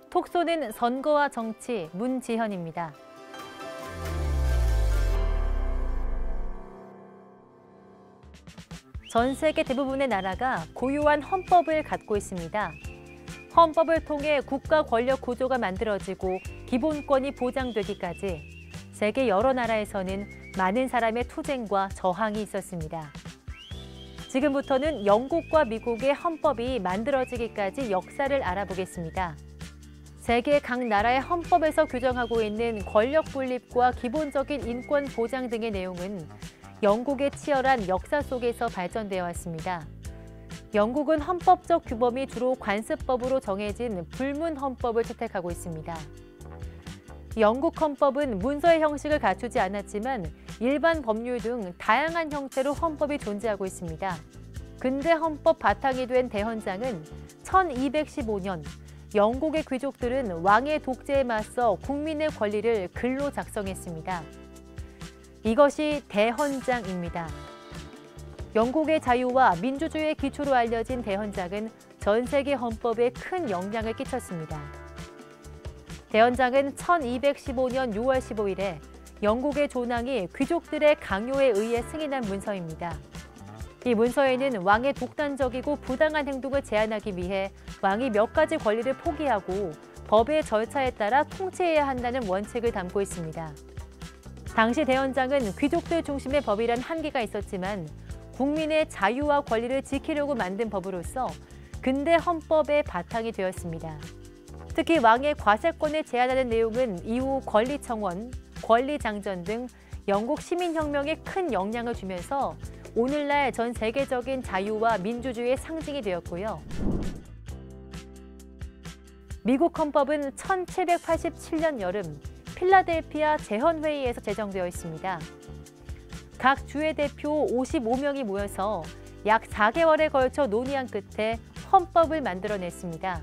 톡 쏘는 선거와 정치, 문지현입니다. 전 세계 대부분의 나라가 고유한 헌법을 갖고 있습니다. 헌법을 통해 국가 권력 구조가 만들어지고 기본권이 보장되기까지 세계 여러 나라에서는 많은 사람의 투쟁과 저항이 있었습니다. 지금부터는 영국과 미국의 헌법이 만들어지기까지 역사를 알아보겠습니다. 세계 각 나라의 헌법에서 규정하고 있는 권력 분립과 기본적인 인권 보장 등의 내용은 영국의 치열한 역사 속에서 발전되어 왔습니다. 영국은 헌법적 규범이 주로 관습법으로 정해진 불문 헌법을 채택하고 있습니다. 영국 헌법은 문서의 형식을 갖추지 않았지만 일반 법률 등 다양한 형태로 헌법이 존재하고 있습니다. 근대 헌법 바탕이 된 대헌장은 1215년 영국의 귀족들은 왕의 독재에 맞서 국민의 권리를 글로 작성했습니다. 이것이 대헌장입니다. 영국의 자유와 민주주의의 기초로 알려진 대헌장은 전 세계 헌법에 큰 영향을 끼쳤습니다. 대헌장은 1215년 6월 15일에 영국의 존왕이 귀족들의 강요에 의해 승인한 문서입니다. 이 문서에는 왕의 독단적이고 부당한 행동을 제한하기 위해 왕이 몇 가지 권리를 포기하고 법의 절차에 따라 통치해야 한다는 원칙을 담고 있습니다. 당시 대헌장은 귀족들 중심의 법이란 한계가 있었지만 국민의 자유와 권리를 지키려고 만든 법으로서 근대 헌법의 바탕이 되었습니다. 특히 왕의 과세권을 제한하는 내용은 이후 권리청원, 권리장전 등 영국 시민혁명에 큰 영향을 주면서 오늘날 전 세계적인 자유와 민주주의의 상징이 되었고요. 미국 헌법은 1787년 여름 필라델피아 재헌회의에서 제정되어 있습니다. 각 주의 대표 55명이 모여서 약 4개월에 걸쳐 논의한 끝에 헌법을 만들어냈습니다.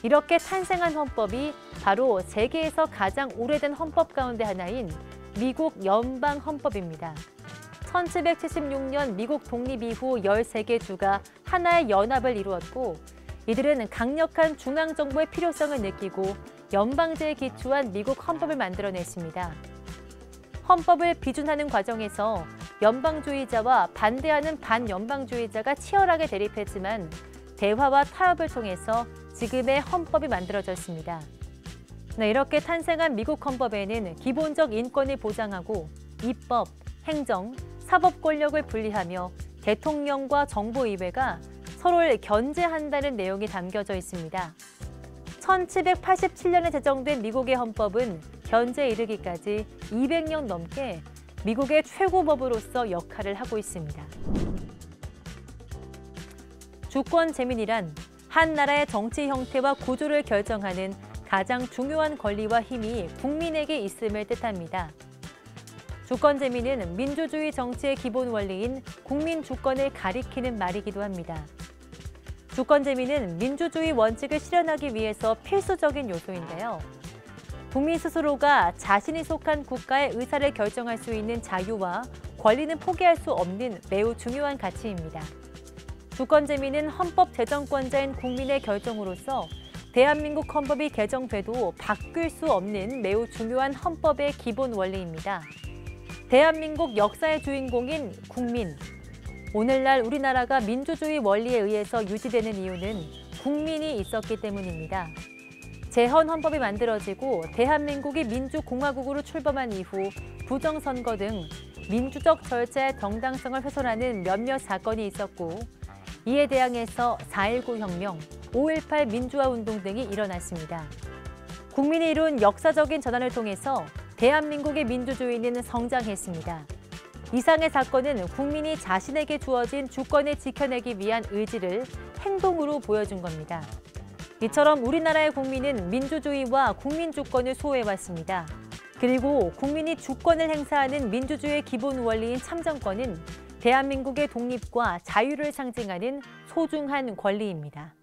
이렇게 탄생한 헌법이 바로 세계에서 가장 오래된 헌법 가운데 하나인 미국 연방헌법입니다. 1776년 미국 독립 이후 13개 주가 하나의 연합을 이루었고 이들은 강력한 중앙정부의 필요성을 느끼고 연방제에 기초한 미국 헌법을 만들어냈습니다. 헌법을 비준하는 과정에서 연방주의자와 반대하는 반연방주의자가 치열하게 대립했지만 대화와 타협을 통해서 지금의 헌법이 만들어졌습니다. 이렇게 탄생한 미국 헌법에는 기본적 인권을 보장하고 입법, 행정, 사법 권력을 분리하며 대통령과 정부의회가 서로를 견제한다는 내용이 담겨져 있습니다. 1787년에 제정된 미국의 헌법은 현재에 이르기까지 200년 넘게 미국의 최고법으로서 역할을 하고 있습니다. 주권재민이란 한 나라의 정치 형태와 구조를 결정하는 가장 중요한 권리와 힘이 국민에게 있음을 뜻합니다. 주권재민은 민주주의 정치의 기본 원리인 국민 주권을 가리키는 말이기도 합니다. 주권재민은 민주주의 원칙을 실현하기 위해서 필수적인 요소인데요. 국민 스스로가 자신이 속한 국가의 의사를 결정할 수 있는 자유와 권리는 포기할 수 없는 매우 중요한 가치입니다. 주권재민은 헌법 제정권자인 국민의 결정으로서 대한민국 헌법이 개정돼도 바뀔 수 없는 매우 중요한 헌법의 기본 원리입니다. 대한민국 역사의 주인공인 국민. 오늘날 우리나라가 민주주의 원리에 의해서 유지되는 이유는 국민이 있었기 때문입니다. 재헌헌법이 만들어지고 대한민국이 민주공화국으로 출범한 이후 부정선거 등 민주적 절차의 정당성을 훼손하는 몇몇 사건이 있었고 이에 대항해서 4.19 혁명, 5.18 민주화운동 등이 일어났습니다. 국민이 이룬 역사적인 전환을 통해서 대한민국의 민주주의는 성장했습니다. 이상의 사건은 국민이 자신에게 주어진 주권을 지켜내기 위한 의지를 행동으로 보여준 겁니다. 이처럼 우리나라의 국민은 민주주의와 국민주권을 수호해왔습니다. 그리고 국민이 주권을 행사하는 민주주의의 기본 원리인 참정권은 대한민국의 독립과 자유를 상징하는 소중한 권리입니다.